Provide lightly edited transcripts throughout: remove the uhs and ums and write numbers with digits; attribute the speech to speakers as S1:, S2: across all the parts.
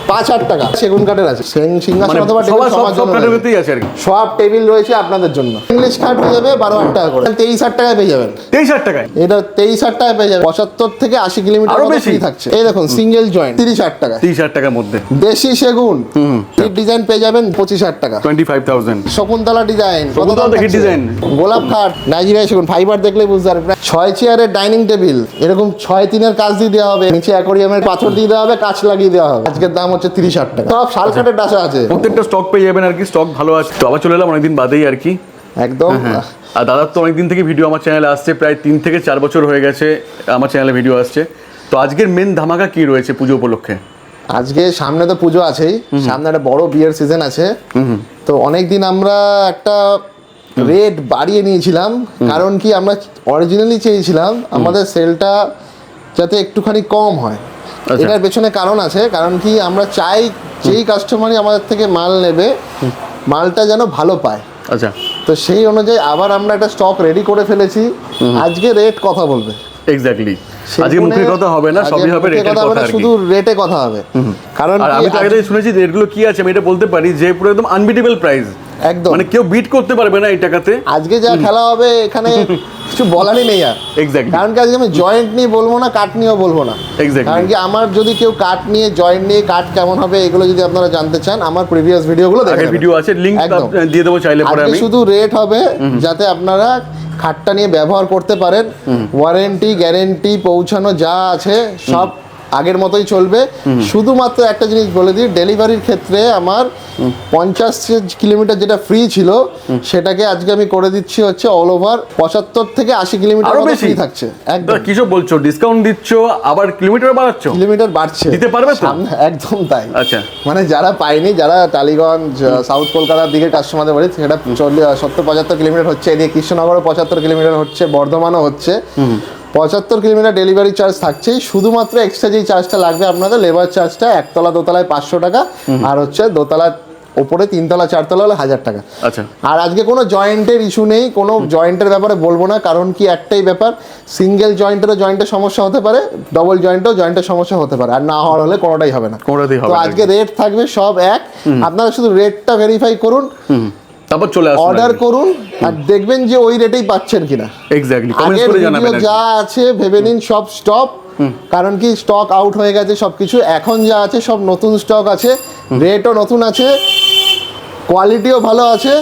S1: 5,000 টাকা সেগুন কাঠের আছে, সিংহাসন অথবা টেবিল সবার জন্য
S2: আছে আর কি।
S1: সব টেবিল রয়েছে আপনাদের জন্য। ইংলিশ কাঠ পেয়ে যাবে 12,000 টাকা করে, 23,000 টাকায় পেয়ে যাবেন।
S2: 23,000 টাকায়
S1: এটা 23,000 টাকায় পেয়ে যাবে। 75 থেকে 80 কিলোমিটার বেশি থাকছে। এই দেখুন সিঙ্গেল জয়েন্ট 30,000 টাকা,
S2: 30,000 টাকার মধ্যে।
S1: দেশি সেগুন এই ডিজাইন পেয়ে যাবেন 25,000 টাকা,
S2: 25,000।
S1: শকুন্তলা ডিজাইন,
S2: ডিজাইন
S1: গোলাপ কাঠ, নাইজেরিয়া সেগুন, ফাইবার দেখলে বুঝতে পারবেন। 6 চেয়ারের ডাইনিং টেবিল এরকম 6-3 কাজ দিয়ে দেওয়া হবে, নিচে অ্যাকোরিয়ামের পাথর দিয়ে দেওয়া হবে, কাঁচ লাগিয়ে দেওয়া হবে। আজকের দাম হচ্ছে 30,000 টাকা। সব শাল কাঠের ডাসা আছে,
S2: প্রত্যেকটা স্টক পেয়ে যাবেন আর কি, স্টক ভালো আছে। তো আবার চলে এলাম অনেকদিন বাদেই আর কি,
S1: একদম।
S2: আর দাদার তো অনেকদিন থেকে ভিডিও আমার চ্যানেলে আসছে, প্রায় 3 থেকে 4 বছর হয়ে গেছে আমার চ্যানেলে ভিডিও আসছে। তো আজকের মেন ধামাকা কি রয়েছে পুজো উপলক্ষে?
S1: আজকে সামনে তো পুজো আছেই, সামনে একটা বড় বিয়ের সিজন আছে। তো অনেকদিন আমরা একটা রেট বাড়িয়ে নিয়েছিলাম, কারণ কি আমরা অরিজিনালি চেয়েছিলাম আমাদের সেলটা যাতে একটুখানি কম হয়। এটার পেছনে কারণ আছে, কারণ কি আমরা চাই যেই কাস্টমারই আমাদের থেকে মাল নেবে মালটা যেন ভালো পায়।
S2: আচ্ছা,
S1: তো সেই অনুযায়ী আবার আমরা একটা স্টক রেডি করে ফেলেছি। আজকে রেট কথা বলবে,
S2: এক্স্যাক্টলি। আজকে মুখের কথা হবে না, সবই হবে রেটের কথা আর কি,
S1: শুধু রেটে কথা হবে। কারণ
S2: আমি তো আগে শুনেছি রেটগুলো কি আছে, আমি এটা বলতে পারি যে পুরো একদম আনবিটেবল প্রাইস,
S1: একদম
S2: মানে কেউ বিট করতে পারবে না এই টাকাতে।
S1: আজকে যা খেলা হবে এখানে কিছু বলারই নেই আর।
S2: এক্স্যাক্টলি,
S1: কারণ কি আজকে আমি জয়েন্ট নিয়ে বলবো না, কাট নিয়েও বলবো না।
S2: এক্স্যাক্টলি,
S1: কারণ কি আমার যদি কেউ কাট নিয়ে জয়েন্ট নিয়ে কাট কেমন হবে এগুলো যদি আপনারা জানতে চান আমার প্রিভিয়াস ভিডিওগুলো দেখে নেবেন।
S2: ভিডিও আছে, লিংক দিয়ে দেবো চাইলে পরে। আমি
S1: শুধু রেট হবে যাতে আপনারা খাটটা নিয়ে ব্যবহার করতে পারেন। ওয়ারেন্টি গ্যারেন্টি পৌঁছানো যা আছে সব আগের মতোই চলবে। শুধুমাত্র একটা জিনিস বলে দিই, ডেলিভারির ক্ষেত্রে আমার 50 কিলোমিটার যেটা ফ্রি ছিল সেটাকে আজকে আমি করে দিচ্ছি হচ্ছে অল ওভার 75 থেকে 80 কিলোমিটার ফ্রি থাকছে। একদম
S2: কিসব বলছো, ডিসকাউন্ট দিচ্ছ আবার কিলোমিটার বাড়াচ্ছ?
S1: কিলোমিটার বাড়ছে,
S2: দিতে পারবে তো?
S1: একদম তাই।
S2: আচ্ছা,
S1: মানে যারা পায়নি, যারা টালিগঞ্জ সাউথ কলকাতার দিকে কাস্টমারদের বলি সেটা 70-75 কিলোমিটার হচ্ছে, এদিকে কৃষ্ণনগরও 75 কিলোমিটার হচ্ছে, বর্ধমানও হচ্ছে। 75 কিলোমিটার ডেলিভারি চার্জ থাকছেই। শুধুমাত্র এক্সট্রা যেই চার্জটা লাগবে আপনাদের লেবার চার্জটা, একতলা দোতলায় 500 টাকা, আর হচ্ছে দোতলা ওপরে 3তলা 4তলা হলে 1000 টাকা।
S2: আচ্ছা,
S1: আর আজকে কোনো জয়েন্টের ইস্যু নেই, কোনো জয়েন্টের ব্যাপারে বলবো না। কারণ কি একটাই ব্যাপার, সিঙ্গেল জয়েন্টেরও জয়েন্টের সমস্যা হতে পারে, ডবল জয়েন্টেও জয়েন্টের সমস্যা হতে পারে, আর না হওয়ার হলে কোনোটাই হবে না। তো আজকে রেট থাকবে সব এক, আপনারা শুধু রেটটা ভেরিফাই করুন,
S2: তারপর চলে আসুন,
S1: অর্ডার করুন, আর দেখবেন যে ওই রেটেই পাচ্ছেন কিনা।
S2: এক্স্যাক্টলি, কমেন্ট করে জানাবেন।
S1: যা আছে ভেবে নিন সব স্টপ, কারণ কি স্টক আউট হয়ে গেছে সবকিছু। এখন যা আছে সব নতুন স্টক আছে, রেটও নতুন আছে, কোয়ালিটিও ভালো আছে।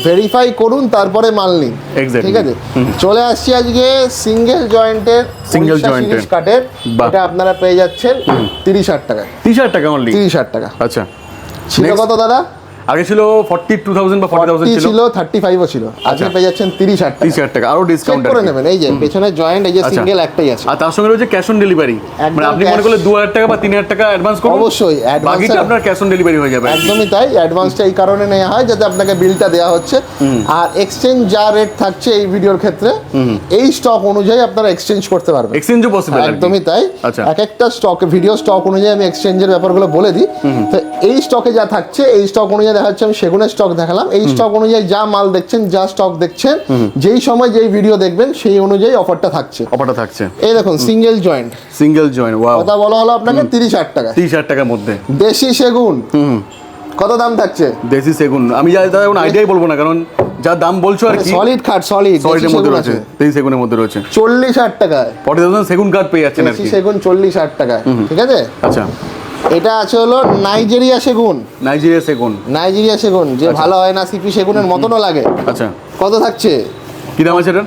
S1: ভেরিফাই করুন তারপরে মাল নিন, ঠিক আছে? চলে আসছি আজকে সিঙ্গেল জয়েন্টের কাঠের, এটা আপনারা পেয়ে যাচ্ছেন 30,000 টাকায়।
S2: 30,000 টাকা অনলি?
S1: 30,000 টাকা।
S2: আচ্ছা,
S1: ছিল কত দাদা?
S2: আগে ছিল 42,000 বা 40,000
S1: ছিল, 35ও ছিল। আজকে পেয়ে যাচ্ছেন 30,000 টাকা।
S2: 30,000 টাকা, আরো ডিসকাউন্ট
S1: করে নেবেন। এই যে পেছনে জয়েন্ট, এই যে সিঙ্গেল একটাই আছে,
S2: আর তার সঙ্গে রয়েছে ক্যাশ অন ডেলিভারি। মানে আপনি মনে করলে 2,000 টাকা বা 3,000 টাকা অ্যাডভান্স করুন,
S1: অবশ্যই
S2: বাকিটা আপনার ক্যাশ অন ডেলিভারি হয়ে যাবে।
S1: একদমই তাই। অ্যাডভান্সটা এই কারণে নেওয়া হয় যাতে আপনাকে বিলটা দেওয়া হচ্ছে, আর এক্সচেঞ্জ যা রেট থাকছে এই ভিডিওর ক্ষেত্রে এই স্টক অনুযায়ী আপনারা এক্সচেঞ্জ করতে পারবেন।
S2: এক্সচেঞ্জও পসিবল?
S1: একদমই তাই। এক একটা স্টক ভিডিও স্টক অনুযায়ী আমি এক্সচেঞ্জের ব্যাপারগুলো বলে দিই। তো এই স্টকে যা থাকছে এই স্টক অনুযায়ী দেখা যাচ্ছে আমি সেগুনের স্টক দেখালাম। এই স্টক অনুযায়ী যা মাল দেখছেন, যা স্টক দেখছেন, যেই সময় যেই ভিডিও দেখবেন সেই অনুযায়ী অফারটা থাকছে। এই দেখুন সিঙ্গেল জয়েন্ট, ওয়াও, কথা বলা হলো আপনাকে 30,000 টাকা।
S2: 30,000 টাকার মধ্যে
S1: দেশি সেগুন কত দাম থাকছে?
S2: দেশি সেগুন আমি কোনো আইডিয়াই বলবো না, কারণ যা দাম বলছো আর কি,
S1: সলিড কাঠ,
S2: সলিডের মধ্যে রয়েছে, দেশি সেগুনের মধ্যে রয়েছে
S1: 40,000 টাকায়।
S2: 40,000 সেগুন কাঠ পেয়ে যাচ্ছেন আর কি,
S1: সেগুন 40,000 টাকায়, ঠিক আছে?
S2: আচ্ছা,
S1: এটা আছে হলো নাইজেরিয়া সেগুন, যে ভালো হয় না, সিপি সেগুনের মতনও লাগে।
S2: আচ্ছা,
S1: কত থাকছে?
S2: কি দাম আছে এটা?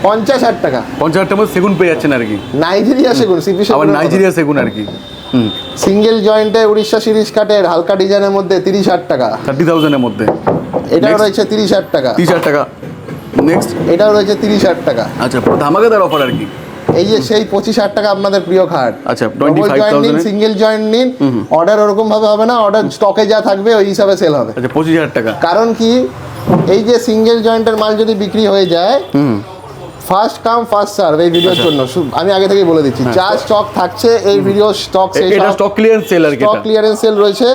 S1: 50,000 টাকা।
S2: 50,000 টাকার মধ্যে সেগুন পেয়ে যাচ্ছেন আর কি,
S1: নাইজেরিয়া সেগুন, সিপি সেগুন,
S2: নাইজেরিয়া সেগুন আর কি।
S1: সিঙ্গেল জয়েন্টে উড়িষ্যা সিরিজ কাঠের হালকা ডিজাইনের মধ্যে 30,000 টাকা।
S2: 30,000 এর মধ্যে
S1: এটাও রয়েছে 30,000 টাকা।
S2: 30,000 টাকা। নেক্সট
S1: এটাও রয়েছে 30,000 টাকা।
S2: আচ্ছা, পুরো ধামাকাদার অফার আর কি।
S1: এই যে সেই 25,000 টাকা আপনাদের প্রিয় খাট।
S2: আচ্ছা, 25,000
S1: সিঙ্গেল জয়েন্ট নিন, অর্ডার ওরকম ভাবে হবে না, অর্ডার স্টকে যা থাকবে ওই হিসাবে সেল হবে।
S2: আচ্ছা, 25,000 টাকা।
S1: কারণ কি এই যে সিঙ্গেল জয়েন্টের মাল যদি বিক্রি হয়ে যায়, ফার্স্ট কাম ফার্স্ট সার্ভ এই ভিডিওর জন্য আমি আগে থেকেই বলে দিচ্ছি, যা স্টক থাকছে এই ভিডিও স্টক,
S2: এটা স্টক ক্লিয়ারেন্স সেল আর কি,
S1: স্টক ক্লিয়ারেন্স সেল রয়েছে।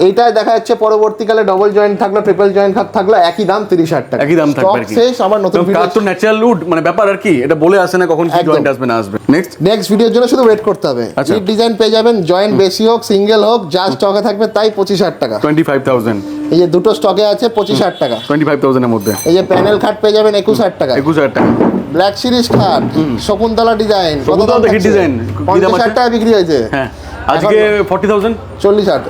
S1: এইটা দেখা যাচ্ছে পরবর্তীকালে ডবল জয়েন্ট থাকলো, ট্রিপল জয়েন্ট থাকলো, একই দাম 30,000 টাকা,
S2: একই দাম থাকবে আর
S1: Stock
S2: কি।
S1: শেষ, আবার নতুন ভিডিও।
S2: কার তো ন্যাচারাল উড মানে ব্যাপার আর কি, এটা বলে আসে না কখন কি
S1: একদম।
S2: জয়েন্ট আসবে না আসবে। নেক্সট
S1: নেক্সট ভিডিওর জন্য শুধু ওয়েট করতে হবে।
S2: আচ্ছা।
S1: লিড ডিজাইন পেয়ে যাবেন, জয়েন্ট বেশি হোক সিঙ্গেল হোক, যা স্টকে থাকবে তাই 25,000 টাকা।
S2: 25,000
S1: এই যে দুটো স্টকে আছে 25,000 টাকা।
S2: 25,000 এর মধ্যে
S1: এই যে প্যানেল খাট পেয়ে যাবেন 21,000 টাকা।
S2: 21,000 টাকা।
S1: ব্ল্যাক সিরিজ খাট শকুন্তলা ডিজাইন,
S2: শকুন্তলা দেখি ডিজাইন, কি দাম আছে?
S1: 50,000 টাকা বিক্রি হয়েছে।
S2: হ্যাঁ আজকে 40,000
S1: 40,000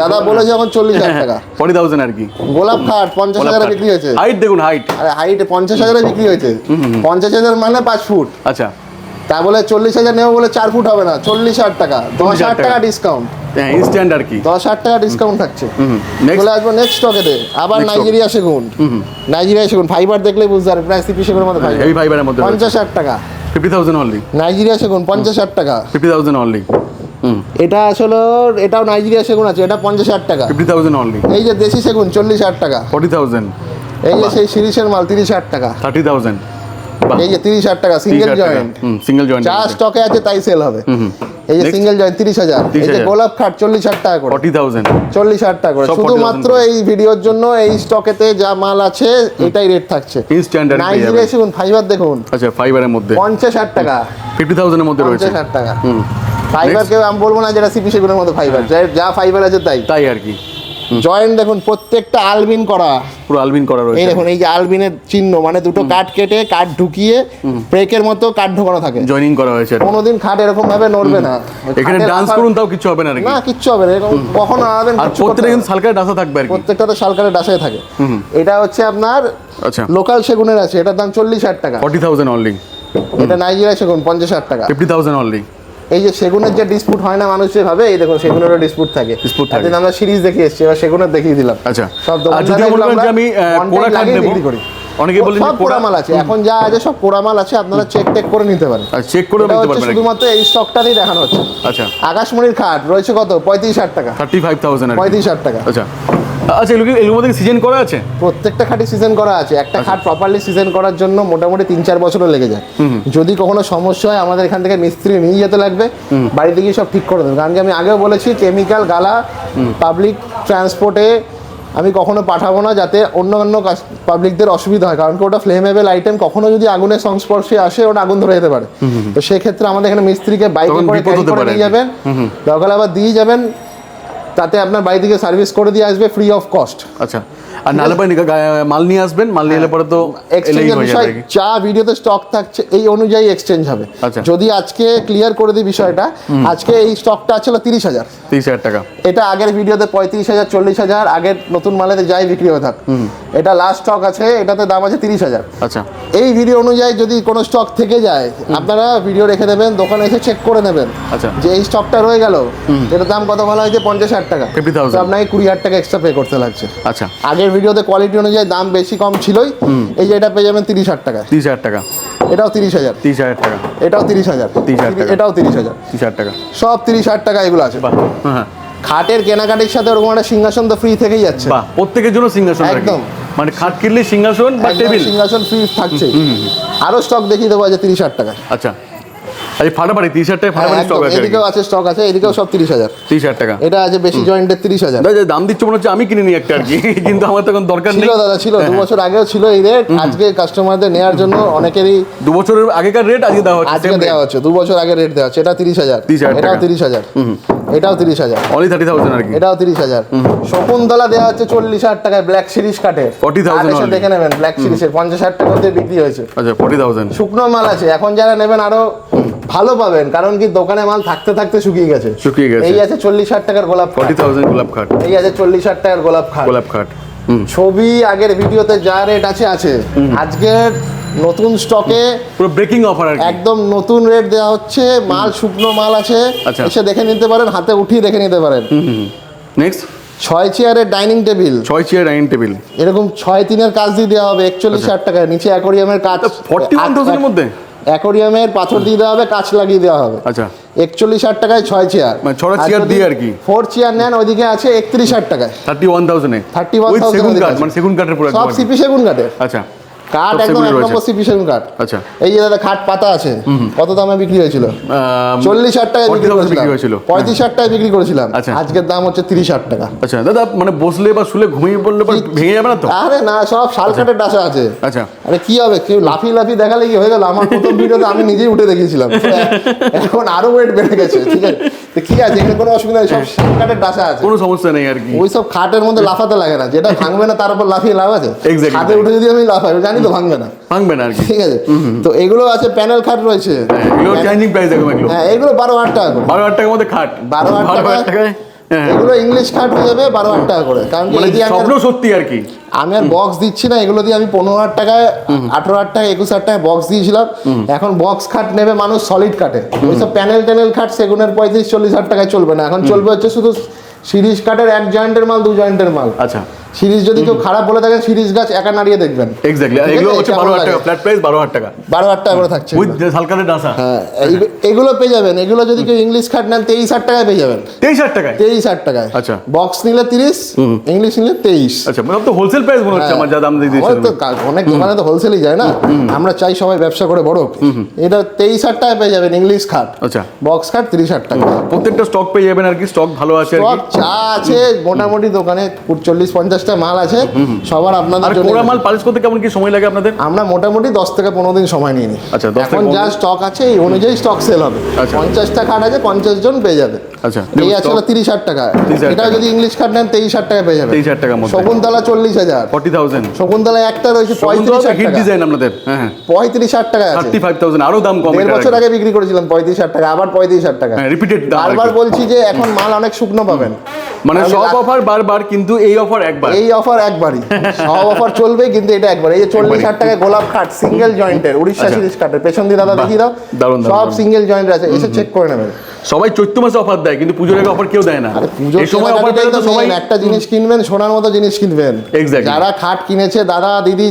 S1: দাদা বলেছে এখন 40,000 টাকা।
S2: 40,000 আর কি।
S1: গোলাপ খাট 50,000 বিক্রি হয়েছে।
S2: হাইট দেখুন, হাইট।
S1: আরে হাইট 50,000 বিক্রি হয়েছে। 50,000 মানে 5 ফুট।
S2: আচ্ছা
S1: তা বলে 40,000 নেব বলে 4 ফুট হবে না, 40,000 টাকা, 10,000 টাকা
S2: টাকা।
S1: ডিসকাউন্ট,
S2: হ্যাঁ ইনস্ট্যান্ট আর কি।
S1: 10,000 টাকা ডিসকাউন্ট থাকছে।
S2: নেক্সট
S1: চলে আসবো নেক্সট স্টকেতে। আবার
S2: Next
S1: নাইজেরিয়া সেগুন, নাইজেরিয়া সেগুন ফাইবার দেখলেই বুঝতে পারবেন, প্রায় সিপি সেগুনের মধ্যে
S2: হেভি ফাইবারের মধ্যে
S1: 50,000 টাকা।
S2: 50,000 অনলি।
S1: নাইজেরিয়া সেগুন 50,000 টাকা।
S2: 50,000 অনলি।
S1: এটা আসলে এটাও নাইজেরিয়া সেগুন আছে, এটা 50,000 টাকা।
S2: 50,000 অনলি।
S1: এই যে দেশি সেগুন 40,000 টাকা।
S2: 40,000।
S1: এই যে সেই সিরিজের মাল 30,000 টাকা।
S2: 30,000।
S1: এই যে 30,000 টাকা সিঙ্গেল জয়েন্ট,
S2: সিঙ্গেল জয়েন্ট।
S1: যা স্টকে আছে তাই সেল হবে। এই যে
S2: Next.
S1: Single joint 30,000। এই যে
S2: 30,000
S1: গোলাপ খাট 40,000 টাকা করে।
S2: 40,000।
S1: 40,000 টাকা করে
S2: সব 40,000
S1: শুধুমাত্র এই ভিডিওর জন্য। এই স্টকেতে যা মাল আছে এটাই রেট থাকছে।
S2: ইনস্ট্যান্ট আর
S1: নাইজেরিয়া সেগুন ফাইবার দেখুন
S2: আচ্ছা ফাইবারের মধ্যে
S1: 50,000 টাকা।
S2: 50,000 এর মধ্যে রয়েছে।
S1: 50,000 টাকা। ফাইবার কেউ আমি বলবো না যেটা সিপি সেগুনের মতো ফাইবার, যা ফাইবার আছে তাই।
S2: তাই আর কি।
S1: জয়েন্ট দেখুন প্রত্যেকটা আলবিন করা।
S2: পুরো আলবিন করা
S1: এই
S2: রয়েছে।
S1: দেখুন এই যে আলবিনের চিহ্ন, মানে দুটো কাঠ কেটে কাঠ ঢুকিয়ে ব্রেকের মতো কাঠ ঢোকানো থাকে।
S2: জয়েনিং করা হয়েছে আর কি।
S1: কোনোদিন খাট এরকম ভাবে নড়বে না।
S2: এখানে
S1: খাটের
S2: ডান্স
S1: আকার-
S2: করুন তাও কিছু হবে না আর কি।
S1: না কিচ্ছু হবে না, এরকম কখনো আলাবেন
S2: আর প্রত্যেকটা কিন্তু সালকারে ডাসা থাকবে আর কি।
S1: প্রত্যেকটা শালকারের ডাসায় থাকে। এটা হচ্ছে আপনার
S2: আচ্ছা
S1: লোকাল সেগুনের আছে, এটার দাম 40,000 টাকা।
S2: 40,000 অনলি।
S1: এটা নাইজেরিয়া সেগুন 50,000 টাকা।
S2: 50,000 অনলি।
S1: এই যে সেগুনের যে ডিসপুট হয় না মানুষ যেভাবে, এই দেখুন সেগুনেরও ডিসপুট থাকে।
S2: Dispute থাকে।
S1: এতদিন আমরা সিরিজ দেখিয়ে এসেছি, এবার সেগুনের দেখিয়ে দিলাম।
S2: আচ্ছা
S1: সব
S2: আর
S1: দোকানদার
S2: যদি
S1: এগুলো
S2: বলবেন যে
S1: আমরা
S2: আমি
S1: contact
S2: পোড়া খাট
S1: লাগিয়ে
S2: নেব,
S1: বিক্রি করি।
S2: অনেকে বলেন
S1: সব
S2: যে
S1: পোড়া মাল আছে, এখন যা আছে সব পোড়া মাল আছে, আপনারা চেক টেক করে নিতে পারেন।
S2: চেক করে
S1: এটা
S2: নিতে
S1: হচ্ছে
S2: পারবেন আর কি।
S1: শুধুমাত্র এই স্টকটারই দেখানো হচ্ছে।
S2: আচ্ছা
S1: আকাশমণির খাট রয়েছে কত 35,000 টাকা।
S2: 35,000 আর কি।
S1: 35,000 টাকা।
S2: আচ্ছা আচ্ছা এগুলোর মধ্যে সিজন করা আছে?
S1: প্রত্যেকটা খাটই সিজন করা আছে। একটা খাট প্রপারলি সিজন করার জন্য মোটামুটি 3-4 বছরও লেগে যায়। যদি কখনো সমস্যা হয় আমাদের এখান থেকে মিস্ত্রি নিয়ে যেতে লাগবে, বাড়িতে গিয়ে সব ঠিক করে দেবে। কারণ কি আমি আগেও বলেছি, কেমিক্যাল গালা পাবলিক ট্রান্সপোর্টে আমি কখনো পাঠাবো না, যাতে অন্য পাবলিকদের অসুবিধা হয়। কারণ কি ওটা ফ্লেমেবল আইটেম, কখনো যদি আগুনের সংস্পর্শে আসে ওটা আগুন ধরে যেতে পারে। তো সেক্ষেত্রে আমাদের এখানে মিস্ত্রিকে বাইকে
S2: তখন
S1: করে
S2: বিপদ
S1: ক্যারি
S2: হতে
S1: করে
S2: পারে
S1: নিয়ে
S2: আর কি।
S1: যাবেন, দরকার আবার দিয়ে যাবেন, তাতে আপনার বাড়ি থেকে সার্ভিস করে দিয়ে আসবে ফ্রি অফ কস্ট।
S2: আচ্ছা আর নালে পরে মাল নিয়ে আসবেন, মাল নিয়ে এলে পরে তো এলেই
S1: এক্সচেঞ্জের
S2: হয়ে
S1: বিষয়
S2: যাবে আর কি।
S1: যা ভিডিওতে স্টক থাকছে এই অনুযায়ী এক্সচেঞ্জ হবে।
S2: আচ্ছা।
S1: যদি আজকে ক্লিয়ার করে দিই বিষয়টা, আজকে এই স্টকটা ছিল 30,000,
S2: 30,000 টাকা।
S1: এটা আগের ভিডিওতে 35,000 40,000 আগের নতুন মালেতে যাই বিক্রি হয়ে থাক, এটা লাস্ট স্টক আছে, এটাতে দাম আছে 30,000।
S2: আচ্ছা
S1: এই ভিডিও অনুযায়ী যদি কোনো স্টক থেকে যায়, আপনারা ভিডিও রেখে দেবেন, দোকানে এসে চেক করে নেবেন
S2: আচ্ছা।
S1: যে এই স্টকটা রয়ে গেল, এটার দাম কত বলা হয়েছে 50,000 টাকা,
S2: 50,000
S1: তো আপনাকে 20,000 টাকা এক্সট্রা পে করতে লাগছে।
S2: আচ্ছা
S1: আগের ভিডিওতে কোয়ালিটি অনুযায়ী দাম বেশি কম ছিলই, এই যে এটা পেয়ে যাবেন 30,000 টাকা,
S2: 30,000 টাকা।
S1: এটাও 30,000,
S2: 30,000 টাকা।
S1: এটাও 30,000,
S2: 30,000 টাকা।
S1: এটাও 30,000,
S2: 30,000 টাকা।
S1: সব 30,000 টাকা এগুলো আছে।
S2: বাহ হ্যাঁ
S1: খাটের কেনাকাটির সাথে ওরকম একটা সিংহাসন তো ফ্রি থেকেই যাচ্ছে।
S2: বাহ প্রত্যেকের জন্য সিংহাসন আর কি।
S1: একদম।
S2: মানে খাট কিনলে সিংহাসন বা
S1: একদম
S2: টেবিল।
S1: সিংহাসন ফ্রি থাকছে। আরো স্টক দেখিয়ে দেবো আছে 30,000 টাকা।
S2: আচ্ছা আচ্ছা ফাটাফাটি 30,000 টাকা ফাটাফাটি স্টক আছে আর কি।
S1: এদিকেও আছে স্টক আছে, এদিকেও সব 30,000।
S2: 30,000 টাকা।
S1: এটা আছে বেশি জয়েন্টের 30,000।
S2: দাদা দাম দিচ্ছ মনে হচ্ছে আমি কিনে নিই একটা আর কি, কিন্তু আমার তো এখন দরকার নেই।
S1: ছিল দাদা, ছিল 2 বছর আগেও ছিল এই রেট, আজকে কাস্টমারদের নেওয়ার জন্য অনেকেরই
S2: 2 বছরের আগেকার রেট আজকে দেওয়া হচ্ছে
S1: আজকে দেওয়া হচ্ছে, 2 বছর আগে রেট দেওয়া হচ্ছে। এটা 30,000,
S2: 30,000
S1: এটাও
S2: টাকা।
S1: 30,000, এটাও 30,000,
S2: অনলি 30,000 আর কি।
S1: এটাও 30,000। শকুন্তলা দেওয়া হচ্ছে 40,000 টাকায় ব্ল্যাক সিরিজ কাঠের।
S2: 40,000
S1: এসে
S2: only।
S1: দেখে নেবেন ব্ল্যাক সিরিজের 50,000 টাকা দিয়ে বিক্রি হয়েছে।
S2: আচ্ছা 40,000।
S1: শুকনো মাল আছে, এখন যারা নেবেন আরো ভালো পাবেন, কারণ কি দোকানে মাল থাকতে থাকতে শুকিয়ে গেছে।
S2: শুকিয়ে গেছে।
S1: এই আছে 40,000 টাকার গোলাপ খাট,
S2: 40,000 গোলাপ খাট।
S1: এই আছে 40,000 টাকার গোলাপ খাট।
S2: গোলাপ খাট।
S1: ছবি আগের ভিডিওতে যা রেট আছে আছে, আজকের নতুন স্টকে
S2: পুরো ব্রেকিং অফার আর কি।
S1: একদম নতুন রেট দেওয়া হচ্ছে। মাল শুকনো মাল আছে,
S2: আচ্ছা।
S1: এসে দেখে নিতে পারেন, হাতে উঠিয়ে দেখে নিতে পারেন।
S2: নেক্সট
S1: 6 চেয়ারের dining table,
S2: 6 chair dining table.
S1: এরকম 6-3-এর কাজ দিয়ে দেওয়া হবে 41,000 টাকায়। নিচে অ্যাকোরিয়ামের কাজ
S2: 41,000 এর মধ্যে?
S1: অ্যাকোরিয়ামের পাথর দিয়ে দেওয়া হবে, কাঁচ লাগিয়ে দেওয়া হবে।
S2: আচ্ছা
S1: 41,000 টাকায় 6 চেয়ার।
S2: মানে 6টা চেয়ার দিয়ে আর কি।
S1: 4 চেয়ার নেন, ওইদিকে আছে 31,000 টাকায়।
S2: 31,000 এ
S1: 31,000
S2: উইথ সেগুন
S1: ওদিকে
S2: কাঠ,
S1: আছে।
S2: মানে সেগুন কাঠের পুরো
S1: সব
S2: একদম আর কি।
S1: সিপি সেগুন কাঠের।
S2: আচ্ছা
S1: কাঠ
S2: সব
S1: একদম
S2: সেগুনই
S1: এক
S2: রয়েছে।
S1: নম্বর সিপি সেগুন কাঠ।
S2: আচ্ছা।
S1: এই যে দাদা খাট পাতা আছে, কত দামে বিক্রি হয়েছিল? 40,000 টাকায় বিক্রি
S2: 40,000 বিক্রি হয়েছিল।
S1: করেছিলাম, 35,000 টাকায় বিক্রি করেছিলাম।
S2: আচ্ছা।
S1: আজকের দাম হচ্ছে 30,000 টাকা।
S2: আচ্ছা দাদা, মানে বসলে বা শুলে ঘুমিয়ে পড়লে পর ভেঙে যাবে না তো?
S1: আরে না, সব শাল কাঠের ডাসা আছে।
S2: আচ্ছা।
S1: আরে কি হবে, কেউ লাফিয়ে লাফিয়ে দেখালে কি হয়ে গেল? আমার প্রথম ভিডিওতে আমি নিজেই উঠে দেখিয়েছিলাম, এখন আরো ওয়েট বেড়ে গেছে। ঠিক আছে, তো কি আছে, এখানে কোনো অসুবিধা নেই, সব শাল কাঠের ডাসা আছে,
S2: কোনো সমস্যা নেই আর কি।
S1: ওই সব খাটের মধ্যে লাফাতে লাগে না, যেটা ভাঙবে না তার উপর লাফিয়ে লাভ আছে?
S2: Exactly.
S1: খাটে উঠে যদি আমি লাফাই, জানি তো ভাঙবে না।
S2: ভাঙবে না আর কি।
S1: ঠিক আছে, তো এগুলো আছে, প্যানেল খাট রয়েছে।
S2: এগুলো চেঞ্জিং প্রাইস দেখো এগুলো।
S1: হ্যাঁ, এগুলো 12,000 টাকা করে।
S2: 12,000 টাকার মধ্যে খাট।
S1: 12,000
S2: টাকায়। হ্যাঁ।
S1: এগুলো ইংলিশ খাট হয়ে যাবে 12,000 টাকা করে, কারণ কি
S2: মানে
S1: এই যে
S2: স্বপ্ন সত্যি আর কি।
S1: আমি আর বক্স দিচ্ছি না, এগুলো দিয়ে আমি 15,000 টাকায়, 18,000 টাকা, 21,000 টাকায় বক্স দিয়েছিলাম। এখন বক্স খাট নেবে মানুষ সলিড কাটে, ওইসব প্যানেল ট্যানেল খাট সেগুনের 35-40,000 টাকায় চলবে না, এখন চলবে হচ্ছে শুধু সিরিজ কাঠের 1 জয়েন্টের মাল, 2 জয়েন্টের মাল।
S2: আচ্ছা।
S1: সিরিজ যদি কেউ খারাপ বলে থাকেন, সিরিজ গাছ একা নাড়িয়ে দেখবেন।
S2: এক্স্যাক্টলি,
S1: ঠিক আছে,
S2: এগুলো হচ্ছে
S1: এটা
S2: 12,000
S1: আমার
S2: টাকা,
S1: লাগে।
S2: ফ্ল্যাট প্রাইস 12,000 টাকা।
S1: 12,000 টাকা করে থাকছে
S2: উইথ হালকারের ডাসা।
S1: হ্যাঁ, এগুলো পেয়ে যাবেন। এগুলো যদি কেউ ইংলিশ খাট নেন 23,000 টাকায় পেয়ে যাবেন।
S2: 23,000 টাকায়?
S1: 23,000 টাকায়।
S2: আচ্ছা।
S1: বক্স নিলে 30, ইংলিশ নিলে 23।
S2: আচ্ছা, মানে তো হোলসেল প্রাইস মনে হচ্ছে আমার, যা দাম দিয়ে দিয়েছেন।
S1: আমাদের তো অনেক দোকানে তো হোলসেলই যায় না, আমরা চাই সবাই ব্যবসা করে বড়। এটা 23,000 টাকায় পেয়ে যাবেন ইংলিশ খাট।
S2: আচ্ছা।
S1: বক্স খাট 30,000 টাকা।
S2: প্রত্যেকটা স্টক পেয়ে যাবেন আর কি, স্টক ভালো আছে আর
S1: স্টক
S2: কি।
S1: চা আছে মোটামুটি দোকানে 40-50টা মাল আছে, সবার
S2: আর
S1: আপনাদের জন্য।
S2: কোরা মাল পালিশ করতে কেমন কি সময় লাগে আপনাদের?
S1: আমরা মোটামুটি 10 থেকে 15 দিন সময় নিয়ে নিই।
S2: আচ্ছা, 10 থেকে
S1: এখন
S2: 15
S1: যা স্টক আছে এই অনুযায়ী স্টক সেল হবে।
S2: আচ্ছা।
S1: 50টা খাট আছে, 50 জন পেয়ে যাবে।
S2: আচ্ছা।
S1: এই আছে 30,000 টাকা।
S2: 30,000
S1: এটা
S2: টাকা।
S1: যদি ইংলিশ খাট নেন 23,000 টাকা পেয়ে যাবে।
S2: 23,000 টাকার মধ্যে।
S1: শকুন্তলা 40,000।
S2: 40,000।
S1: শকুন্তলা একটা রয়েছে 35,000
S2: হিট
S1: টাকা।
S2: ডিজাইন আপনাদের। হ্যাঁ হ্যাঁ।
S1: 35,000 টাকা আছে।
S2: 35,000, আরো দাম কম।
S1: 1.5 বছর আগে বিক্রি করেছিলাম 35,000 টাকা, আবার 35,000 টাকা।
S2: হ্যাঁ, রিপিটেড দাম।
S1: বারবার বলছি যে এখন মাল অনেক শুকনো পাবেন,
S2: মানে সব অফার বারবার, কিন্তু এই অফার একবার।
S1: এই অফার একবারই, সব অফার চলবে কিন্তু এটা একবার। এই যে 40,000 টাকায় গোলাপ খাট সিঙ্গেল জয়েন্টের, উড়িষ্যা সিরিজ কাঠের, পেছন দিয়ে দাদা দেখিয়ে দাও,
S2: দারুণ,
S1: সব
S2: দারুণ।
S1: সিঙ্গেল জয়েন্টের আছে, এসে চেক করে নেবেন।
S2: সবাই চৈত্র মাসে অফার দেয়, কিন্তু পুজোর আগে অফার কেউ দেয় না।
S1: আরে পুজোর
S2: এই সময় অফার পেলে তো সবাই
S1: একটা জিনিস কিনবেন, সোনার মতো জিনিস কিনবেন।
S2: Exactly.
S1: যারা খাট কিনেছে দাদা দিদি,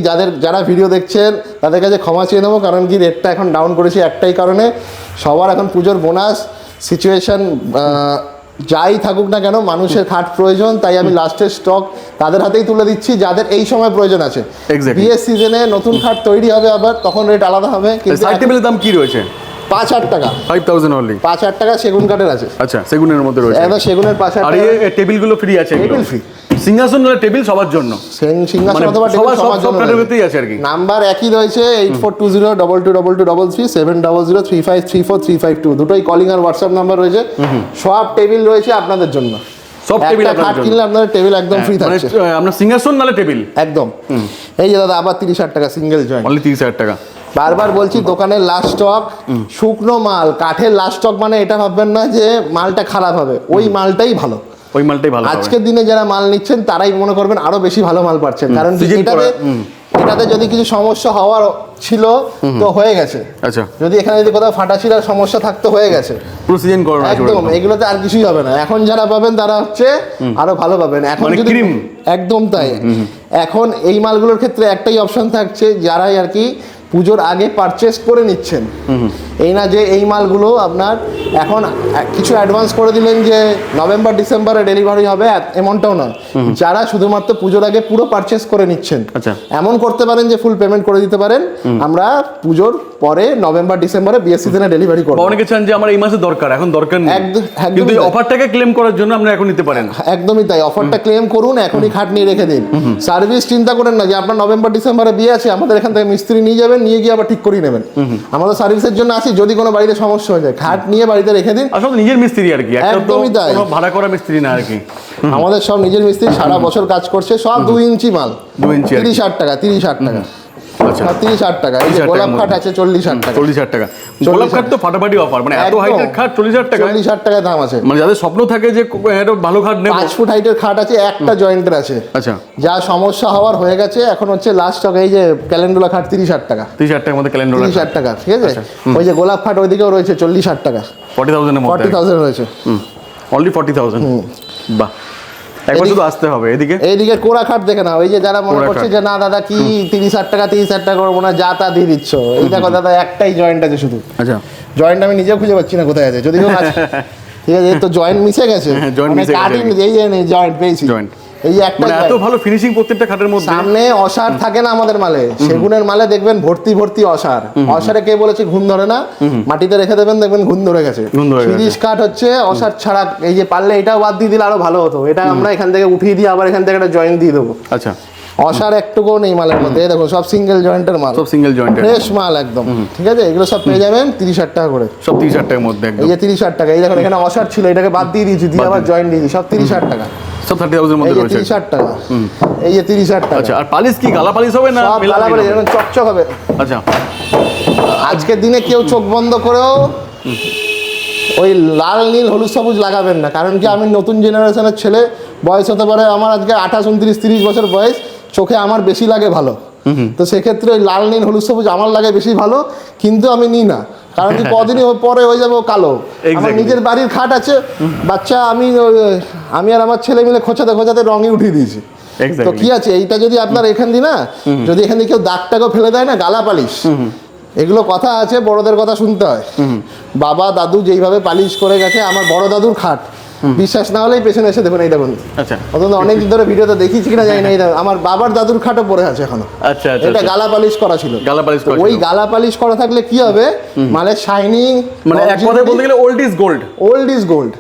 S1: যারা ভিডিও দেখছেন তাদের কাছে ক্ষমা চেয়ে নেবো, কারণ কি রেটটা এখন ডাউন করেছি একটাই কারণে, সবার এখন পুজোর বোনাস সিচুয়েশন যাই থাকুক না কেন, মানুষের খাট প্রয়োজন, তাই আমি লাস্টের স্টক তাদের হাতেই তুলে দিচ্ছি যাদের এই সময় প্রয়োজন আছে।
S2: Exactly.
S1: বিয়ের সিজনে নতুন খাট তৈরি হবে, আবার তখন রেট আলাদা হবে। কিন্তু
S2: সাইড টেবিলের দাম কি রয়েছে?
S1: 5,000 টাকা।
S2: 5,000 অনলি।
S1: 5,000 টাকা সেগুন কাঠের আছে।
S2: আচ্ছা, সেগুনের মধ্যে রয়েছে।
S1: একদম সেগুনের 5,000
S2: আর
S1: টাকা।
S2: এই টেবিলগুলো ফ্রি আছে?
S1: Table free।
S2: সিংহাসন হলে টেবিল সবার জন্য,
S1: সিংহাসন
S2: মানে
S1: অথবা টেবিল
S2: সবার
S1: সবার
S2: সব
S1: জন্য
S2: ক্যাটাগরিতেই আছে আর কি।
S1: নাম্বার একই রয়েছে 8420222233 700353435 দুটোই কলিং আর হোয়াটসঅ্যাপ নাম্বার রয়েছে। সব টেবিল রয়েছে আপনাদের জন্য,
S2: সব টেবিল
S1: একটা খাট
S2: আপনাদের জন্য।
S1: কিনলে আপনাদের টেবিল একদম ফ্রি
S2: মানে
S1: থাকছে
S2: আমরা সিংহাসন নালে টেবিল
S1: একদম। এই যে দাদা আবার 30,000 টাকা সিঙ্গেল জয়েন্ট।
S2: অনলি 30,000 টাকা।
S1: বারবার বলছি দোকানের লাস্ট স্টক, শুকনো মাল কাঠের লাস্ট স্টক, মানে এটা ভাববেন না যে মালটা খারাপ হবে, ওই মালটাই ভালো।
S2: ওই মালটাই ভালো।
S1: আজকের দিনে যারা মাল নিচ্ছেন তারাই মনে করবেন আরো বেশি ভালো মাল পাচ্ছেন, কারণ কি
S2: Season
S1: এটাতে এটাতে যদি কিছু সমস্যা হওয়ার ছিল তো হয়ে গেছে,
S2: আচ্ছা,
S1: যদি এখানে যদি কোথাও ফাটাছিলার সমস্যা থাকতো হয়ে গেছে,
S2: পুরো সিজন করো না
S1: একদম। এগুলোতে আর কিছুই হবে না, এখন যারা পাবেন তারা হচ্ছে আরো ভালো পাবেন। এখন
S2: মানে
S1: যদি
S2: cream।
S1: একদম তাই, এখন এই মালগুলোর ক্ষেত্রে একটাই অপশন থাকছে, যারাই আর কি পুজোর আগে পারচেস করে নিচ্ছেন, এই না যে এই মালগুলো আপনার এখন কিছু অ্যাডভান্স করে দিলেন যে নভেম্বর ডিসেম্বরে ডেলিভারি হবে, এমনটাও নয়। যারা শুধুমাত্র পুজোর আগে পুরো পারচেস করে নিচ্ছেন,
S2: আচ্ছা,
S1: এমন করতে পারেন যে ফুল পেমেন্ট করে দিতে পারেন, আমরা পুজোর পরে নভেম্বর ডিসেম্বরে বিয়ের সিজনে ডেলিভারি করব।
S2: অনেকে চান যে আমার এই মাসে দরকার, এখন দরকার নেই,
S1: একদমই
S2: কিন্তু
S1: তাই।
S2: অফারটাকে ক্লেম করার জন্য আমরা এখন নিতে পারেন।
S1: একদমই তাই, অফারটা ক্লেম করুন, এখনই খাট নিয়ে রেখে দিন। সার্ভিস চিন্তা করেন না যে আপনার নভেম্বর ডিসেম্বরে বিয়ে আছে, আমাদের এখান থেকে মিস্ত্রি নিয়ে যাবেন, নিয়ে গিয়ে আবার ঠিক করিয়ে নেবেন। আমাদের সার্ভিসের জন্য আসি, যদি কোনো বাড়িতে সমস্যা হয়ে যায় খাট নিয়ে বাড়িতে রেখে দিন।
S2: আসলে নিজের মিস্ত্রি আর কি, একটা তো
S1: একদমই তাই।
S2: কোনো ভাড়া করা মিস্ত্রি না আর কি।
S1: আমাদের সব নিজের মিস্ত্রি, সারা বছর কাজ করছে, সব 2 ইঞ্চি মাল।
S2: 2 ইঞ্চি আর কি।
S1: 30,000 টাকা, 30,000 টাকা,
S2: আচ্ছা,
S1: 30,000 টাকা। এই যে
S2: 30,000
S1: গোলাপ
S2: টাকার
S1: খাট আছে 40,000 টাকা।
S2: 40,000 টাকা। গোলাপ খাট তো ফাটাফাটি অফার, মানে এত
S1: একদম।
S2: হাইটের খাট 40,000 টাকা।
S1: 40,000 টাকা দাম আছে।
S2: মানে যাদের স্বপ্ন থাকে যে একটা ভালো খাট নেব।
S1: 5 ফুট হাইটের খাট আছে, একটা জয়েন্টের আছে।
S2: আচ্ছা,
S1: যা সমস্যা হওয়ার হয়ে গেছে, এখন হচ্ছে লাস্ট স্টক এই যে ক্যালেন্ডুলা খাট 30,000 টাকা।
S2: 30,000 টাকার মধ্যে ক্যালেন্ডার।
S1: 30,000 টাকা, ঠিক আছে।
S2: আচ্ছা,
S1: ওই যে গোলাপ খাট ওইদিকেও রয়েছে 40,000 টাকা,
S2: 40,000 এর মধ্যে।
S1: 40,000 রয়েছে।
S2: অনলি 40,000। বাহ, একবার শুধু আসতে হবে এদিকে।
S1: এইদিকে কোরা খাট দেখে না, ওই যে যারা মনে
S2: কোরা
S1: করছে
S2: খাট।
S1: যে না দাদা কি 30,000 টাকা 30,000 টাকা করবো না, যা তা দিয়ে দিচ্ছ, এই দেখো দাদা একটাই জয়েন্ট আছে শুধু।
S2: আচ্ছা,
S1: জয়েন্ট আমি নিজেও খুঁজে পাচ্ছি না কোথায় আছে, যদি কেউ আছে। ঠিক আছে, এই তো জয়েন্ট মিশে গেছে,
S2: হ্যাঁ, joint
S1: মানে
S2: মিশে গেছে
S1: কাটিং
S2: আর কি।
S1: এই যে জয়েন্ট পেয়েছি।
S2: জয়েন্ট
S1: এই যে একটা
S2: মানে এত ভালো ফিনিশিং প্রত্যেকটা খাটের মধ্যে।
S1: সামনে অসার থাকে না আমাদের মালে, সেগুনের মালে দেখবেন ভর্তি ভর্তি অসার। অসারে কে বলেছে ঘুম ধরে না, মাটিতে রেখে দেবেন দেখবেন ঘুম ধরে গেছে।
S2: ঘুম ধরে গেছে।
S1: 30 কাঠ হচ্ছে অসার ছাড়া। এই যে পারলে এটাও বাদ দিয়ে দিলে আরো ভালো হতো। এটা আমরা এখান থেকে উঠিয়ে দিয়ে আবার এখান থেকে একটা জয়েন্ট দিয়ে দেবো।
S2: আচ্ছা,
S1: অসার একটুকু নেই মালের মধ্যে। এই দেখো সব সিঙ্গেল জয়েন্টের মাল,
S2: সব সিঙ্গেল জয়েন্টের
S1: ফ্রেশ মাল একদম। ঠিক আছে, এগুলো সব পেয়ে যাবেন 30,000 টাকা করে।
S2: সব 30,000 টাকার মধ্যে একদম।
S1: এই যে 30,000 টাকা। এই দেখুন এখানে অসার ছিল, এটাকে বাদ দিয়ে দিয়েছি, দিয়ে আবার জয়েন্ট দিয়েছি, সব 30,000 টাকা।
S2: সব 30,000 এর মধ্যে
S1: এই যে
S2: রয়েছে।
S1: 30,000 টাকা। এই যে 30,000 টাকা।
S2: আচ্ছা, আর পালিশ কি গালা পালিশ হবে না
S1: সব
S2: মেলা
S1: গালা
S2: পালিশ
S1: পালিশ,
S2: হবে?
S1: এরকম চকচক হবে।
S2: আচ্ছা,
S1: আজকের দিনে কেউ চোখ বন্ধ করেও ওই লাল নীল হলুদ সবুজ লাগাবেন না। কারণ কি, আমি নতুন জেনারেশনের ছেলে, বয়স হতে পারে আমার আজকে 28, 29, 30 বছর বয়স, চোখে আমার বেশি লাগে ভালো। তো সেক্ষেত্রে ওই লাল নীল হলুদ সবুজ আমার লাগে বেশি ভালো, কিন্তু আমি নিই না। কারণ কি, কদিনই পরে হয়ে যাবে ও কালো। আমার
S2: Exactly.
S1: নিজের বাড়ির খাট আছে, বাচ্চা আমি আর আমার ছেলে মিলে খোঁচাতে খোঁচাতে রঙই উঠিয়ে দিয়েছি। তো
S2: Exactly.
S1: কি আছে, এইটা যদি আপনার এখান দিয়ে না, যদি এখান দিয়ে কেউ দাগটাকেও ফেলে দেয় না, গালা পালিশ, এগুলো কথা আছে, বড়দের কথা শুনতে হয়। বাবা দাদু যেইভাবে পালিশ করে গেছে, আমার বড় দাদুর খাট, বিশ্বাস না হলেই পেছনে এসে দেখুন। এই দেখুন,
S2: আচ্ছা,
S1: অন্তত অনেকদিন ধরে ভিডিওতে দেখিয়েছি কিনা জানি না, এই দেখুন, আমার বাবার দাদুর খাটও পড়ে আছে এখনো।
S2: আচ্ছা, আচ্ছা,
S1: এটা
S2: আচ্ছা।
S1: গালা পালিশ করা ছিল।
S2: গালা পালিশ করা
S1: ওই
S2: ছিল।
S1: গালা পালিশ করা থাকলে কি হবে, মালের শাইনিং,
S2: মানে এক কথায় বলতে গেলে old is gold.
S1: Old is gold.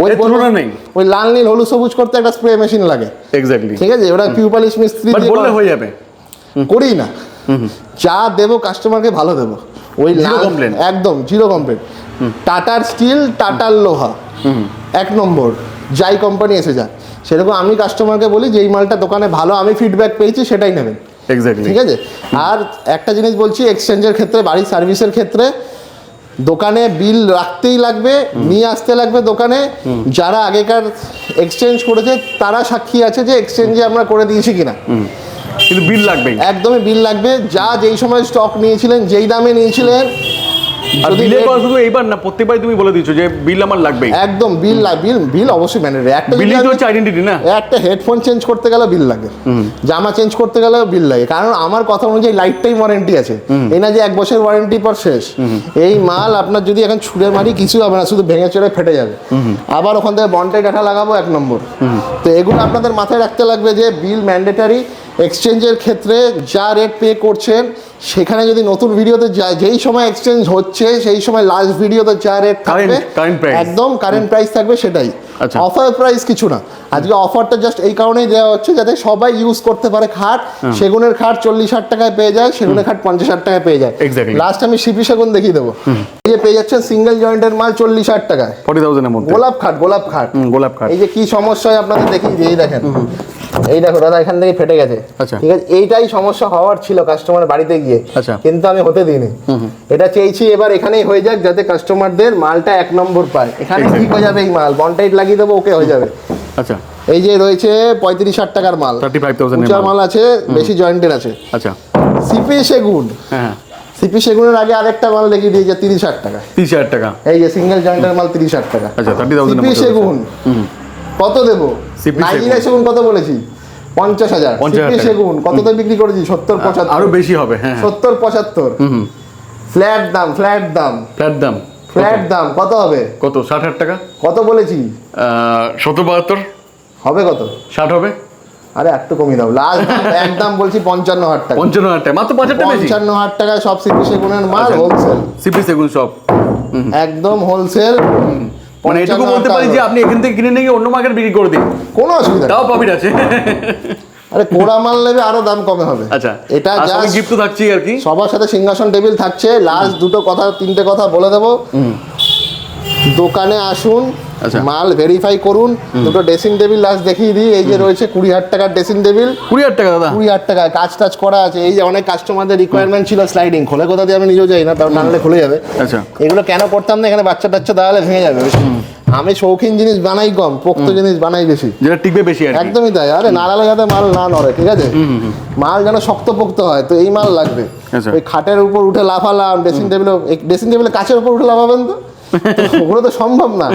S1: ওই
S2: এর তুলনা নেই।
S1: ওই লাল নীল হলুদ সবুজ করতে একটা স্প্রে মেশিন লাগে।
S2: এক্স্যাক্টলি।
S1: ঠিক আছে, ওরা কিউ পালিশ মিস্ত্রি
S2: বাট
S1: দিয়ে
S2: বললে
S1: করে।
S2: হয়ে যাবে।
S1: করি না, যা দেবো কাস্টমারকে ভালো দেবো। ওই
S2: Zero
S1: লাল
S2: complaint.
S1: একদম জিরো কমপ্লেন। টাটার স্টিল, টাটার লোহা, 1 নম্বর, যাই কোম্পানি এসে যায়। সেরকম আমি কাস্টমারকে বলি যে এই মালটা দোকানে ভালো, আমি ফিডব্যাক পেয়েছি সেটাই নেবেন।
S2: এক্স্যাক্টলি।
S1: ঠিক আছে। আর একটা জিনিস বলছি, এক্সচেঞ্জের ক্ষেত্রে, বাড়ির সার্ভিসের ক্ষেত্রে দোকানে বিল রাখতেই লাগবে, নিয়ে আসতে লাগবে দোকানে। যারা আগেকার এক্সচেঞ্জ করেছে তারা সাক্ষী আছে যে এক্সচেঞ্জে আমরা করে দিয়েছি কিনা।
S2: কিন্তু বিল লাগবেই।
S1: একদমই বিল লাগবে। যা যেই সময় স্টক নিয়েছিলেন, যেই দামে নিয়েছিলেন,
S2: আর
S1: যদি
S2: বিলের
S1: rate-
S2: কথা শুধু এইবার না, প্রত্যেকবারই তুমি বলে দিচ্ছ যে বিল আমার লাগবেই।
S1: একদম বিল বিল অবশ্যই ম্যান্ডেটরি। একটা যদি
S2: বিলই তো
S1: আমি-
S2: হচ্ছে আইডেন্টিটি না।
S1: একটা হেডফোন চেঞ্জ করতে গেলে বিল লাগে, জামা চেঞ্জ করতে গেলেও বিল লাগে। কারণ আমার কথা অনুযায়ী লাইফ টাইম ওয়ারেন্টি আছে। এই না যে 1 বছর ওয়ারেন্টি পর শেষ। এই মাল আপনার যদি এখন ছুঁড়ে মারি কিছু হবে না, শুধু ভেঙে চড়ে ফেটে যাবে। আবার ওখান থেকে বন্ডাই ডাটা লাগাবো 1 নম্বর। তো এগুলো আপনাদের মাথায় রাখতে লাগবে যে বিল ম্যান্ডেটারি। এক্সচেঞ্জের ক্ষেত্রে যা রেট পে করছেন, সেখানে যদি নতুন ভিডিওতে যেই সময় এক্সচেঞ্জ হচ্ছে সেই সময় লাস্ট ভিডিওতে যা রেট থাকবে,
S2: current price।
S1: একদম কারেন্ট প্রাইস থাকবে সেটাই।
S2: আচ্ছা।
S1: অফার প্রাইস কিছু না। আজকে অফারটা জাস্ট এই কারণেই দেওয়া হচ্ছে যাতে সবাই ইউজ করতে পারে খাট। সেগুনের খাট 40,000 টাকায় পেয়ে যায়, সেগুনের খাট 50,000 টাকায় পেয়ে যায়।
S2: Exactly.
S1: লাস্ট আমি সিপি সেগুন দেখিয়ে দেবো। এই যে পেয়ে যাচ্ছেন সিঙ্গেল জয়েন্টের মাল 40,000 টাকায়।
S2: 40,000 এর মধ্যে।
S1: গোলাপ খাট, গোলাপ খাট।
S2: গোলাপ খাট।
S1: এই যে কি সমস্যা হয় আপনাদের দেখিয়ে দিই, এই দেখেন, এই দেখো দাদা এখান থেকে ফেটে গেছে।
S2: আচ্ছা।
S1: ঠিক আছে, এইটাই সমস্যা হওয়ার ছিল কাস্টমার বাড়িতে গিয়ে,
S2: আচ্ছা।
S1: কিন্তু আমি হতে দিইনি। এটা চেয়েছি এবার এখানেই হয়ে যাক, যাতে কাস্টমারদের মালটা 1 নম্বর পায়। এখানে
S2: Exactly.
S1: ঠিক হয়ে যাবে, এই মাল বন্ডাইট লাগিয়ে দেবো, ওকে হয়ে যাবে।
S2: আচ্ছা,
S1: এই যে রয়েছে 35,000 টাকার মাল,
S2: 35,000 এর
S1: উঁচা
S2: মাল।
S1: মাল আছে, বেশি জয়েন্টের আছে।
S2: আচ্ছা,
S1: সিপি সেগুন,
S2: হ্যাঁ,
S1: সিপি সেগুনের আগে আরেকটা মাল দেখিয়ে দিয়েছে 30,000 টাকা।
S2: 30,000 টাকা।
S1: এই যে সিঙ্গেল জয়েন্টের মাল 30,000 টাকা।
S2: আচ্ছা, 30,000 এর
S1: সিপি
S2: মধ্যে
S1: সেগুন কত দেবো?
S2: সিপি
S1: নাইজিরা সেগুন কত বলেছি? 50,000।
S2: 50,000
S1: সিপি
S2: টাকা।
S1: সেগুন কততে বিক্রি করেছি? 70-75।
S2: আরো বেশি হবে। হ্যাঁ,
S1: 70-75। ফ্ল্যাট দাম, ফ্ল্যাট দাম,
S2: ফ্ল্যাট দাম।
S1: ফ্ল্যাট দাম কত হবে?
S2: কত? 60,000 টাকা।
S1: কত বলেছি?
S2: 70-72।
S1: হবে কত?
S2: 60 হবে।
S1: আরে একটু কমিয়ে দাও, লাস্ট একদম বলছি 55,000 টাকা।
S2: 55,000 টাকা, মাত্র 5,000 টাকা বেশি।
S1: 55,000 টাকায় সব সিপি সেগুনের মাল,
S2: আচ্ছা।
S1: হোলসেল,
S2: সিপি সেগুন সব।
S1: একদম হোলসেল।
S2: মানে এটুকু বলতে পারি যে আপনি এখান থেকে কিনে নিয়ে অন্য মার্কেট বিক্রি করে দিন,
S1: কোনো অসুবিধা নেই।
S2: তাও প্রফিট আছে।
S1: আরে কোড়া মাল নেবে আরো দাম কমে হবে।
S2: আচ্ছা,
S1: এটা
S2: আর সঙ্গে
S1: জাস্ট
S2: গিফট তো থাকছি আর কি।
S1: সবার সাথে সিংহাসন টেবিল থাকছে। লাস্ট তিনটে কথা বলে দেবো। দোকানে আসুন,
S2: আচ্ছা।
S1: মাল ভেরিফাই করুন। দুটো ড্রেসিং টেবিল লাস্ট দেখিয়ে দিই। এই যে রয়েছে 20,000 টাকার ড্রেসিং টেবিল,
S2: 20,000 টাকা দাদা।
S1: 20,000 টাকায় কাজ টাজ করা আছে। এই যে অনেক কাস্টমারদের রিকোয়ারমেন্ট ছিল স্লাইডিং, খোলে কোথা দিয়ে আমি নিজেও যাই না, তাও নাড়লে খুলে যাবে।
S2: আচ্ছা,
S1: এগুলো কেন করতাম না, এখানে বাচ্চা টাচ্চা দাঁড়ালে ভেঙে যাবে। আমি শৌখিন জিনিস বানাই কম, পোক্ত জিনিস বানাই বেশি।
S2: যেটা টিকবে বেশি আর কি।
S1: একদমই তাই। আরে নাড়ালে যাতে মাল না নড়ে, ঠিক আছে, মাল যেন শক্তপোক্ত হয়, তো এই মাল লাগবে।
S2: আচ্ছা।
S1: ওই খাটের উপর উঠে লাফালাম, ড্রেসিং টেবিলে কাছের উপর উঠে লাফাবেন তো ওগুলো তো সম্ভব না।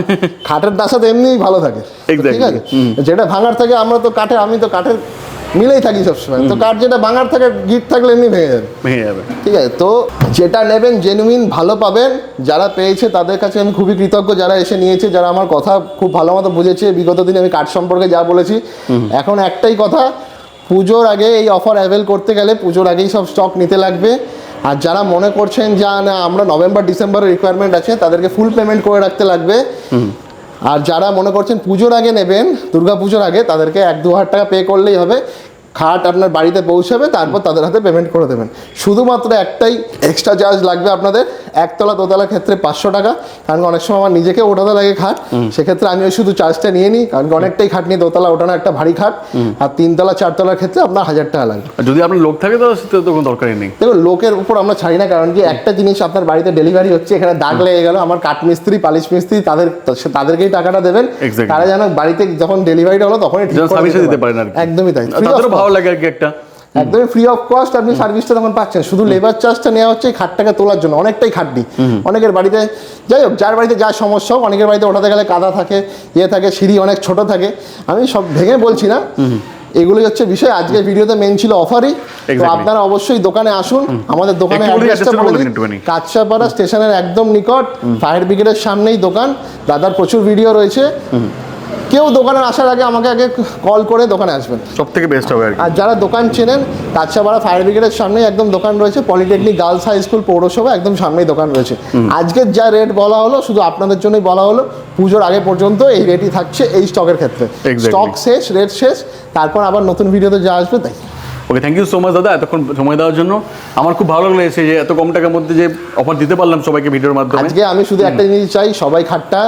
S1: খাটের দাসা তো এমনিই ভালো থাকে,
S2: Exactly.
S1: ঠিক আছে। যেটা ভাঙার থাকে, আমি তো কাঠের মিলেই থাকি সবসময়। তো কাঠ যেটা ভাঙার থাকে, গিট থাকলে এমনি ভেঙে যাবে। ঠিক আছে, তো যেটা নেবেন জেনুইন ভালো পাবেন। যারা পেয়েছে তাদের কাছে আমি খুবই কৃতজ্ঞ, যারা এসে নিয়েছে, যারা আমার কথা খুব ভালো মতো বুঝেছে। বিগত দিনে আমি কাঠ সম্পর্কে যা বলেছি, এখন একটাই কথা, পুজোর আগে এই অফার অ্যাভেল করতে গেলে পুজোর আগেই সব স্টক নিতে লাগবে। আর যারা মনে করছেন যে না আমরা নভেম্বর ডিসেম্বরের রিকোয়ারমেন্ট আছে, তাদেরকে ফুল পেমেন্ট করে রাখতে লাগবে। আর যারা মনে করছেন পুজোর আগে নেবেন, দুর্গা পুজোর আগে, তাদেরকে 1-2 হাজার টাকা পে করলেই হবে। খাট আপনার বাড়িতে পৌঁছাবে, তারপর তাদের হাতে পেমেন্ট করে দেবেন। শুধুমাত্র একটাই এক্সট্রা চার্জ লাগবে আপনাদের, একতলা দোতলার ক্ষেত্রে 500 টাকা। কারণ অনেক সময় আমার নিজেকে ওঠাতে লাগে খাট, সেক্ষেত্রে আমি ওই শুধু চার্জটা নিয়ে নিই। কারণ অনেকটাই খাট নিয়ে দোতলা ওঠানো একটা ভারী খাট। আর 3তলা 4তলার ক্ষেত্রে আপনার 1000 টাকা লাগবে।
S2: যদি আপনার লোক থাকে তো সেটা তো কোনো দরকারই নেই।
S1: দেখুন, লোকের উপর আমরা ছাড়ি না, কারণ কি একটা জিনিস আপনার বাড়িতে ডেলিভারি হচ্ছে, এখানে দাগ লেগে গেল, আমার কাঠ মিস্ত্রি, পালিশ মিস্ত্রি, তাদেরকেই টাকাটা দেবেন। তারা যেন বাড়িতে যখন ডেলিভারিটা হলো তখনই ঠিক করে দিতে পারেন। একদমই তাই,
S2: তাদেরও ভালো লাগে আর কি, একটা
S1: একদমই ফ্রি অফ কস্ট আপনি সার্ভিসটা তখন পাচ্ছেন। শুধু লেবার চার্জটা নেওয়া হচ্ছে এই খাটটাকে তোলার জন্য। অনেকটাই খাটনি অনেকের বাড়িতে, যাই হোক, যার বাড়িতে যা সমস্যা হোক, অনেকের বাড়িতে ওঠাতে গেলে কাদা থাকে, থাকে, সিঁড়ি অনেক ছোট থাকে। আমি সব ভেঙে বলছি না, এগুলোই হচ্ছে বিষয়। আজকের ভিডিওতে মেন ছিল অফারই। তো আপনারা অবশ্যই দোকানে আসুন। আমাদের দোকানে অ্যাড্রেসটা বলে দিই, কাঁচরাপাড়া স্টেশনের একদম নিকট, ফায়ার ব্রিগেডের সামনেই দোকান। দাদার প্রচুর ভিডিও রয়েছে। কেউ দোকানে আসার আগে আমাকে আগে কল করে দোকানে আসবেন,
S2: সব থেকে বেস্ট হবে।
S1: আর যারা দোকান চেনেন, কাঁচরাপাড়া ফায়ার ব্রিগেডের সামনেই একদম দোকান রয়েছে। পলিটেকনিক গার্লস হাই স্কুল, পৌরসভা একদম সামনেই দোকান রয়েছে। আজকের যা রেট বলা হলো শুধু আপনাদের জন্যই বলা হলো। পুজোর আগে পর্যন্ত এই রেটই থাকছে এই স্টকের ক্ষেত্রে। স্টক শেষ, রেট শেষ, তারপর আবার নতুন ভিডিওতে যা আসবে তাই।
S2: ওকে, থ্যাংক ইউ সো মাচ দাদা এতক্ষণ সময় দেওয়ার জন্য। আমার খুব ভালো লেগেছে যে এত কম টাকার মধ্যে যে অফার দিতে পারলাম সবাইকে ভিডিওর মাধ্যমে।
S1: আজকে আমি শুধু একটা জিনিস চাই, সবাই খাটটা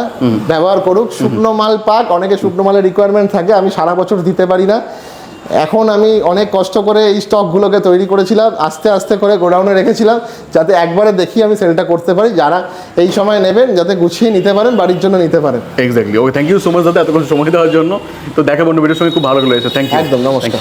S1: ব্যবহার করুক, শুকনো মাল পাক। অনেকে শুকনো মালের রিকোয়ারমেন্ট থাকে, আমি সারা বছর দিতে পারি না। এখন আমি অনেক কষ্ট করে এই স্টকগুলোকে তৈরি করেছিলাম, আস্তে আস্তে করে গোডাউনে রেখেছিলাম, যাতে একবারে দেখি আমি সেলটা করতে পারি। যারা এই সময় নেবেন যাতে গুছিয়ে নিতে পারেন, বাড়ির জন্য নিতে পারেন।
S2: Exactly. Okay, thank you so much দাদা এতক্ষণ সময় দেওয়ার জন্য। তো দেখা বন্ধু, ভিডিওর সঙ্গে খুব ভালো লেগেছে। Thank you.
S1: একদম, নমস্কার।